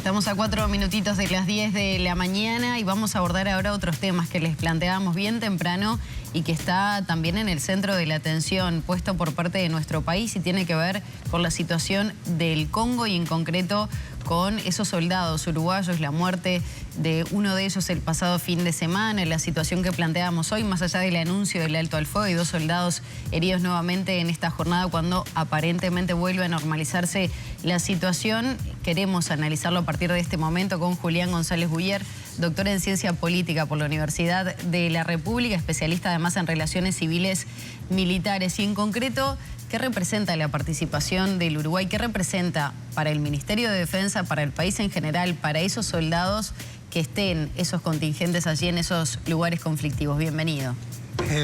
Estamos a 4 minutitos de las 10 de la mañana y vamos a abordar ahora otros temas que les planteábamos bien temprano y que está también en el centro de la atención puesto por parte de nuestro país y tiene que ver con la situación del Congo y en concreto con esos soldados uruguayos, la muerte de uno de ellos el pasado fin de semana, la situación que planteábamos hoy, más allá del anuncio del alto al fuego y 2 soldados heridos nuevamente en esta jornada cuando aparentemente vuelve a normalizarse la situación. Queremos analizarlo a partir de este momento con Julián González Buller, doctor en Ciencia Política por la Universidad de la República, especialista además en Relaciones Civiles Militares y en concreto, ¿qué representa la participación del Uruguay? ¿Qué representa para el Ministerio de Defensa, para el país en general, para esos soldados que estén esos contingentes allí en esos lugares conflictivos? Bienvenido.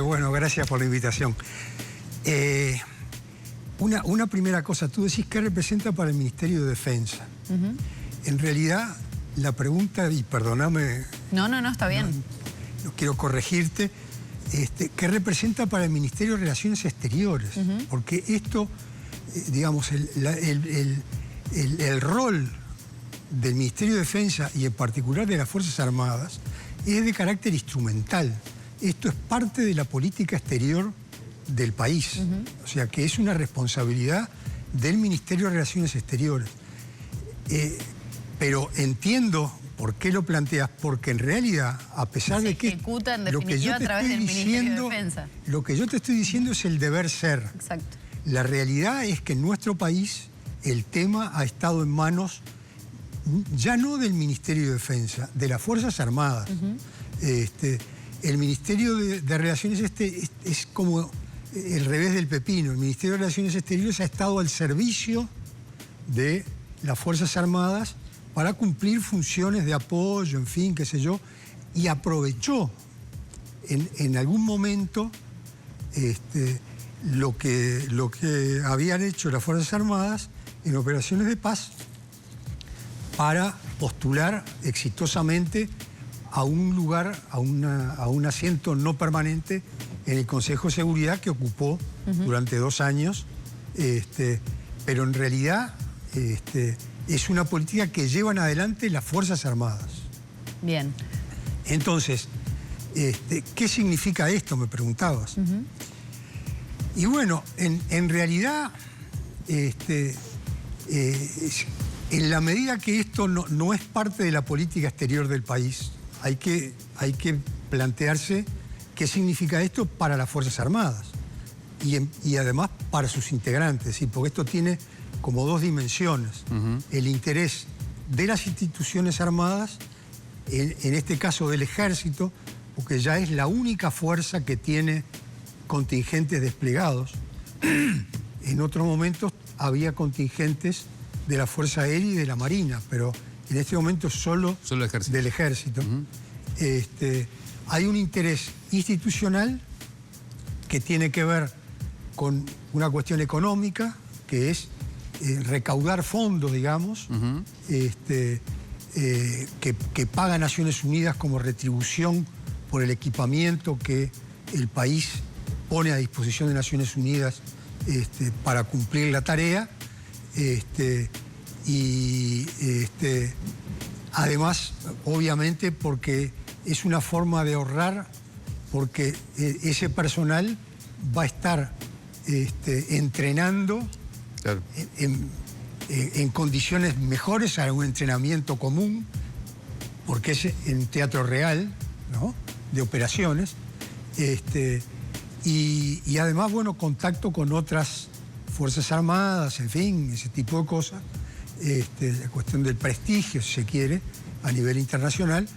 Bueno, gracias por la invitación. Una primera cosa, tú decís qué representa para el Ministerio de Defensa. En realidad, la pregunta, y perdóname... No, está bien. No quiero corregirte. ¿Qué representa para el Ministerio de Relaciones Exteriores? Porque esto, digamos, el rol del Ministerio de Defensa y en particular de las Fuerzas Armadas es de carácter instrumental. Esto es parte de la política exterior del país. O sea, que es una responsabilidad del Ministerio de Relaciones Exteriores. Pero entiendo... ¿Por qué lo planteas? Porque en realidad, a pesar de que... ejecuta en definitiva a través del Ministerio de Defensa. Lo que yo te estoy diciendo es el deber ser. Exacto. La realidad es que en nuestro país el tema ha estado en manos ya no del Ministerio de Defensa, de las Fuerzas Armadas. El Ministerio de Relaciones es como el revés del pepino. El Ministerio de Relaciones Exteriores ha estado al servicio de las Fuerzas Armadas para cumplir funciones de apoyo, en fin, qué sé yo, y aprovechó en algún momento lo que habían hecho las Fuerzas Armadas en operaciones de paz para postular exitosamente a un lugar, a un asiento no permanente en el Consejo de Seguridad que ocupó durante 2 años, pero en realidad... es una política que llevan adelante las Fuerzas Armadas. Bien. Entonces, ¿qué significa esto? Me preguntabas. Y bueno, en realidad, en la medida que esto no es parte de la política exterior del país, hay que plantearse qué significa esto para las Fuerzas Armadas y además para sus integrantes, ¿sí? Porque esto tiene como 2 dimensiones. El interés de las instituciones armadas, en este caso del Ejército, porque ya es la única fuerza que tiene contingentes desplegados. En otros momentos había contingentes de la Fuerza Aérea y de la Marina, pero en este momento solo del Ejército. Hay un interés institucional que tiene que ver con una cuestión económica, que es recaudar fondos, digamos, que paga Naciones Unidas como retribución por el equipamiento que el país pone a disposición de Naciones Unidas para cumplir la tarea. Además, obviamente, porque es una forma de ahorrar, porque ese personal va a estar entrenando. Claro. En condiciones mejores a un entrenamiento común, porque es en teatro real, ¿no? De operaciones, y además, bueno, contacto con otras Fuerzas Armadas, en fin, ese tipo de cosas, la cuestión del prestigio, si se quiere, a nivel internacional,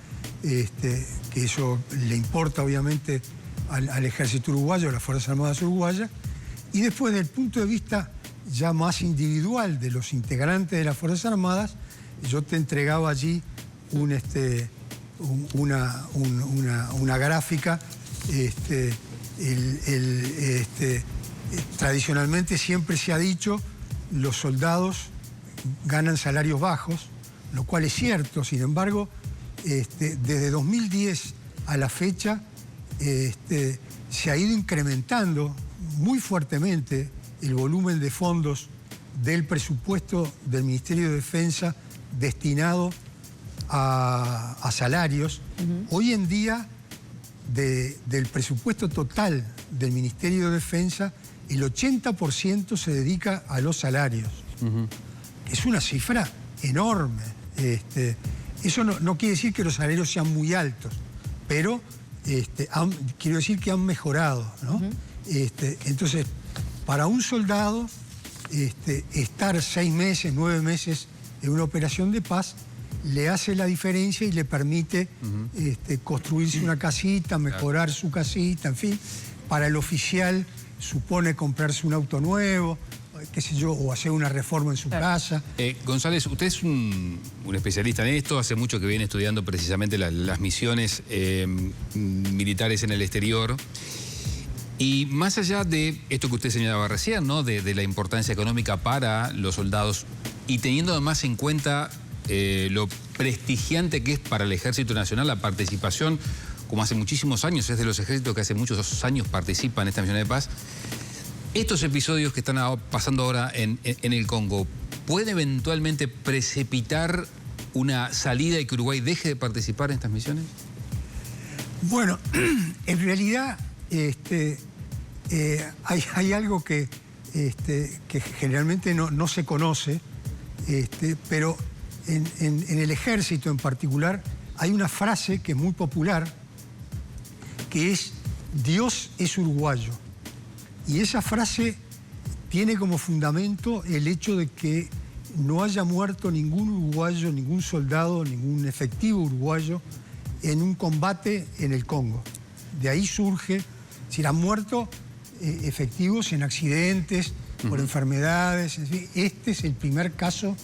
que eso le importa obviamente al Ejército Uruguayo, a las Fuerzas Armadas uruguayas, y después, desde el punto de vista ya más individual de los integrantes de las Fuerzas Armadas, yo te entregaba allí una gráfica. Tradicionalmente siempre se ha dicho los soldados ganan salarios bajos, lo cual es cierto. Sin embargo, desde 2010 a la fecha se ha ido incrementando muy fuertemente el volumen de fondos del presupuesto del Ministerio de Defensa destinado a salarios. Hoy en día, del presupuesto total del Ministerio de Defensa, el 80% se dedica a los salarios. Es una cifra enorme. Eso no quiere decir que los salarios sean muy altos, pero quiero decir que han mejorado, ¿no? Entonces, para un soldado, estar 6 meses, 9 meses en una operación de paz le hace la diferencia y le permite construirse una casita, mejorar su casita, en fin. Para el oficial supone comprarse un auto nuevo, qué sé yo, o hacer una reforma en su casa. González, usted es un especialista en esto, hace mucho que viene estudiando precisamente las misiones militares en el exterior. Y más allá de esto que usted señalaba recién, ¿no? de la importancia económica para los soldados, y teniendo además en cuenta lo prestigiante que es para el Ejército Nacional la participación, como hace muchísimos años, es de los ejércitos que hace muchos años participan en esta misión de paz. Estos episodios que están pasando ahora en el Congo, ¿puede eventualmente precipitar una salida y que Uruguay deje de participar en estas misiones? Bueno, en realidad hay algo que generalmente no se conoce, pero en el ejército en particular hay una frase que es muy popular, que es "Dios es uruguayo". Y esa frase tiene como fundamento el hecho de que no haya muerto ningún uruguayo, ningún soldado, ningún efectivo uruguayo en un combate en el Congo. De ahí surge, si han muerto efectivos en accidentes, por enfermedades, en fin. Este es el primer caso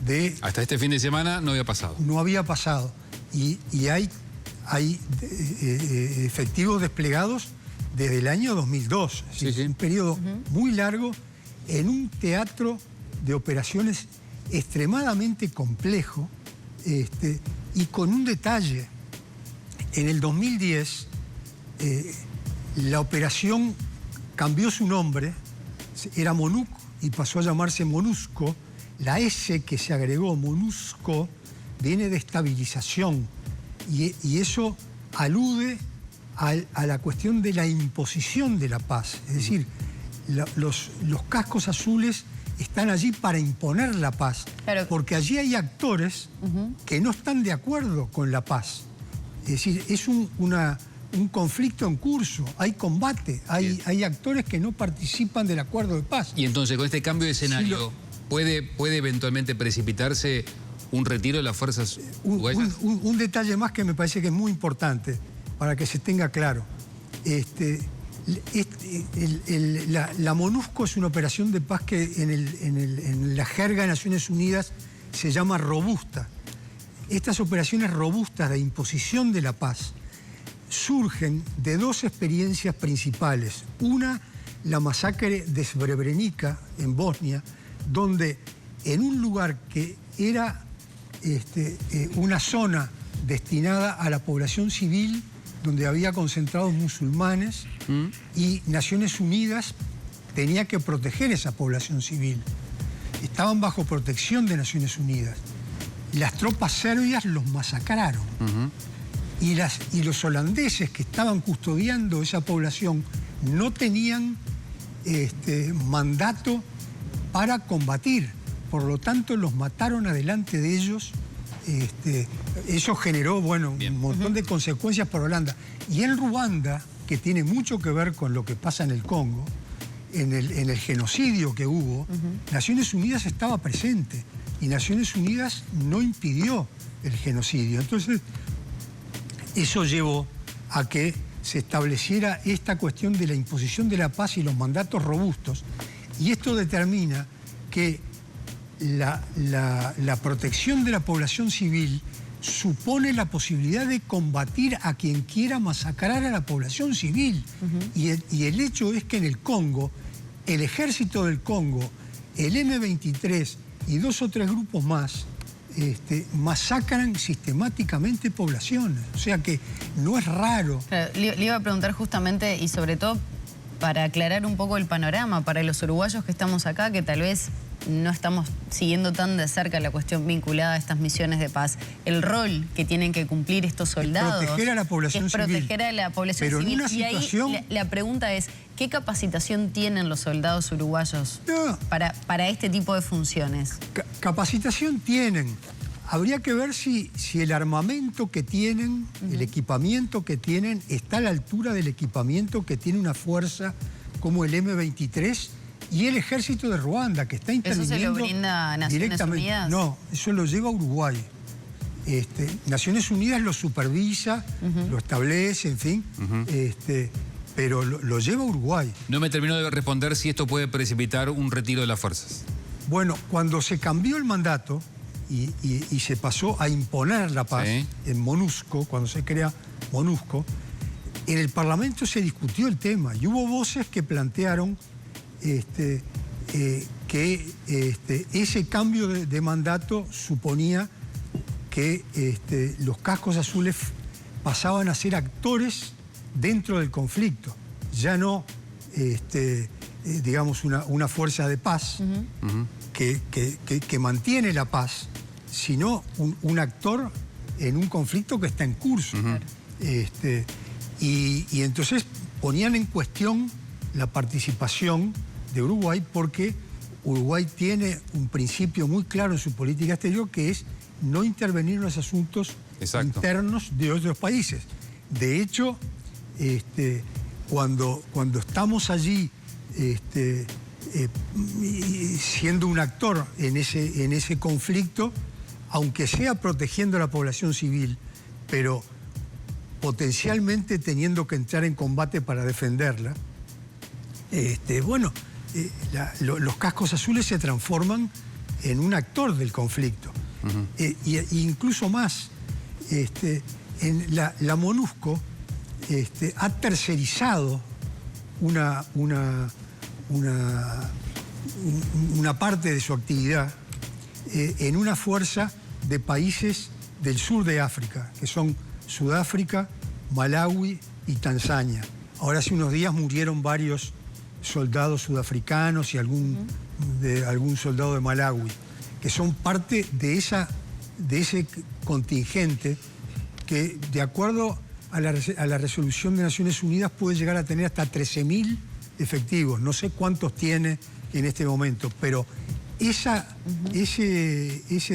de... Hasta este fin de semana no había pasado. No había pasado. Y hay efectivos desplegados desde el año 2002. Es decir, un periodo muy largo en un teatro de operaciones extremadamente complejo, y con un detalle. En el 2010 la operación cambió su nombre, era MONUC y pasó a llamarse MONUSCO. La S que se agregó, MONUSCO, viene de estabilización, y eso alude a la cuestión de la imposición de la paz. Es decir, los cascos azules están allí para imponer la paz, porque allí hay actores que no están de acuerdo con la paz. Es decir, es un conflicto en curso, hay combate, hay actores que no participan del acuerdo de paz. Y entonces, con este cambio de escenario, ¿puede eventualmente precipitarse un retiro de las fuerzas uruguayas? Un detalle más que me parece que es muy importante para que se tenga claro. La MONUSCO es una operación de paz que en la jerga de Naciones Unidas se llama robusta. Estas operaciones robustas de imposición de la paz surgen de dos experiencias principales. Una, la masacre de Srebrenica en Bosnia, donde en un lugar que era una zona destinada a la población civil, donde había concentrados musulmanes, y Naciones Unidas tenía que proteger esa población civil. Estaban bajo protección de Naciones Unidas. Las tropas serbias los masacraron. Y los holandeses que estaban custodiando esa población no tenían mandato para combatir. Por lo tanto, los mataron adelante de ellos. Eso generó, bueno, un montón de consecuencias para Holanda. Y en Ruanda, que tiene mucho que ver con lo que pasa en el Congo, en el genocidio que hubo, Naciones Unidas estaba presente y Naciones Unidas no impidió el genocidio. Entonces, eso llevó a que se estableciera esta cuestión de la imposición de la paz y los mandatos robustos. Y esto determina que la protección de la población civil supone la posibilidad de combatir a quien quiera masacrar a la población civil. Y el hecho es que en el Congo, el ejército del Congo, el M23 y 2 o 3 grupos más, masacran sistemáticamente poblaciones. O sea que no es raro. Le iba a preguntar justamente, y sobre todo para aclarar un poco el panorama para los uruguayos que estamos acá, que tal vez no estamos siguiendo tan de cerca la cuestión vinculada a estas misiones de paz, el rol que tienen que cumplir estos soldados. Proteger a la población civil. Proteger a la población pero civil. En una situación... Y ahí la pregunta es, ¿qué capacitación tienen los soldados uruguayos para este tipo de funciones? Capacitación tienen. Habría que ver si el armamento que tienen, el equipamiento que tienen, está a la altura del equipamiento que tiene una fuerza como el M23 y el ejército de Ruanda, que está interviniendo. ¿Eso se lo brinda Naciones Unidas? No, eso lo lleva Uruguay. Naciones Unidas lo supervisa, lo establece, en fin, pero lo lleva Uruguay. No me terminó de responder si esto puede precipitar un retiro de las fuerzas. Bueno, cuando se cambió el mandato y se pasó a imponer la paz en MONUSCO, cuando se crea MONUSCO, en el Parlamento se discutió el tema y hubo voces que plantearon que ese cambio de mandato suponía que los cascos azules pasaban a ser actores dentro del conflicto, ya no, digamos, una fuerza de paz que mantiene la paz, sino un actor en un conflicto que está en curso. Y entonces ponían en cuestión la participación de Uruguay porque Uruguay tiene un principio muy claro en su política exterior que es no intervenir en los asuntos internos de otros países. De hecho, cuando estamos allí siendo un actor en ese conflicto, aunque sea protegiendo a la población civil, pero potencialmente teniendo que entrar en combate para defenderla, los cascos azules se transforman en un actor del conflicto. Incluso más, la MONUSCO ha tercerizado una parte de su actividad en una fuerza de países del sur de África, que son Sudáfrica, Malawi y Tanzania. Ahora hace unos días murieron varios soldados sudafricanos y algún soldado de Malawi, que son parte de ese contingente que, de acuerdo a la resolución de Naciones Unidas, puede llegar a tener hasta 13.000 efectivos. No sé cuántos tiene en este momento, pero ese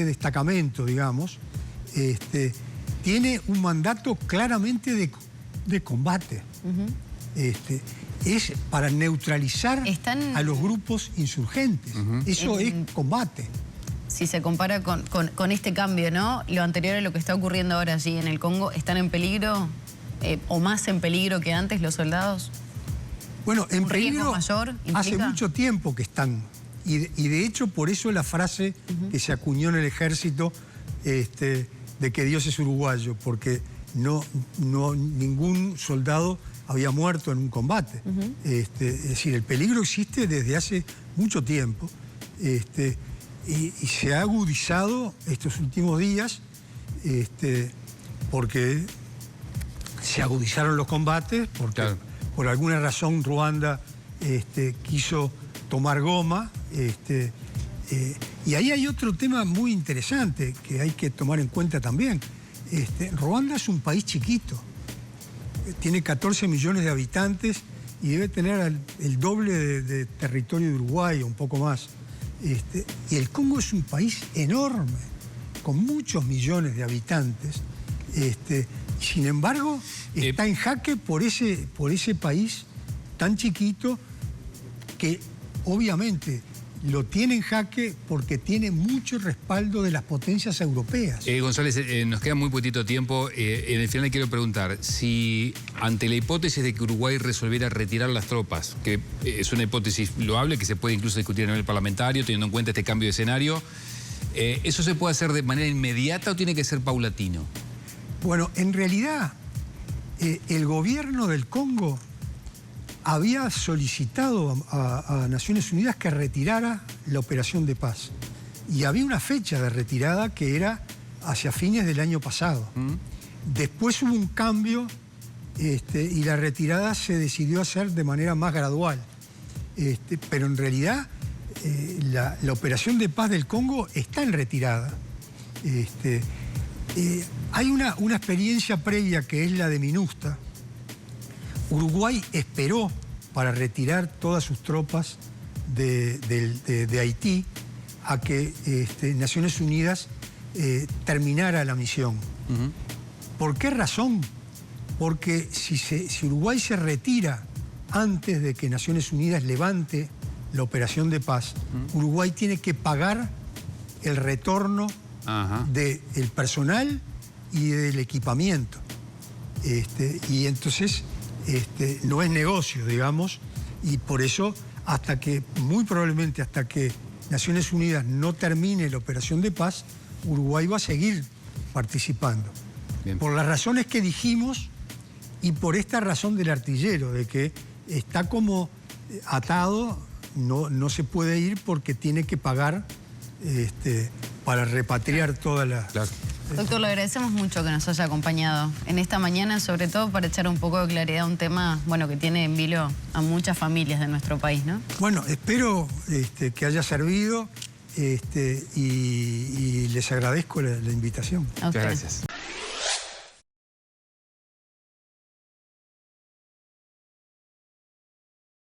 destacamento, digamos, tiene un mandato claramente de combate. Es para neutralizar a los grupos insurgentes. Eso es combate. Si se compara con este cambio, ¿no? Lo anterior a lo que está ocurriendo ahora allí en el Congo, ¿están en peligro o más en peligro que antes los soldados? Bueno, en peligro mayor implica... hace mucho tiempo que están. Y de hecho, por eso la frase que se acuñó en el ejército de que Dios es uruguayo, porque ningún soldado había muerto en un combate. Es decir, el peligro existe desde hace mucho tiempo y se ha agudizado estos últimos días porque se agudizaron los combates, porque por alguna razón Ruanda quiso tomar goma. Y ahí hay otro tema muy interesante que hay que tomar en cuenta también. Ruanda es un país chiquito, tiene 14 millones de habitantes y debe tener el doble de territorio de Uruguay, un poco más. Y el Congo es un país enorme, con muchos millones de habitantes. Sin embargo, está en jaque por ese país tan chiquito que obviamente lo tiene en jaque porque tiene mucho respaldo de las potencias europeas. González, nos queda muy poquito tiempo. En el final le quiero preguntar si ante la hipótesis de que Uruguay resolviera retirar las tropas, que es una hipótesis loable que se puede incluso discutir a nivel parlamentario teniendo en cuenta este cambio de escenario, ¿eso se puede hacer de manera inmediata o tiene que ser paulatino? Bueno, en realidad el gobierno del Congo había solicitado a Naciones Unidas que retirara la operación de paz. Y había una fecha de retirada que era hacia fines del año pasado. Después hubo un cambio y la retirada se decidió hacer de manera más gradual. Pero en realidad la operación de paz del Congo está en retirada. Hay una experiencia previa que es la de MINUSTA. Uruguay esperó para retirar todas sus tropas de Haití a que Naciones Unidas terminara la misión. ¿Por qué razón? Porque si Uruguay se retira antes de que Naciones Unidas levante la operación de paz, Uruguay tiene que pagar el retorno del personal y del equipamiento. Y entonces no es negocio, digamos, y por eso muy probablemente hasta que Naciones Unidas no termine la operación de paz, Uruguay va a seguir participando. Bien. Por las razones que dijimos y por esta razón del artillero, de que está como atado, no se puede ir porque tiene que pagar para repatriar toda la... Claro. Doctor, le agradecemos mucho que nos haya acompañado en esta mañana, sobre todo para echar un poco de claridad a un tema, bueno, que tiene en vilo a muchas familias de nuestro país, ¿no? Bueno, espero que haya servido y les agradezco la invitación. A usted. Muchas gracias.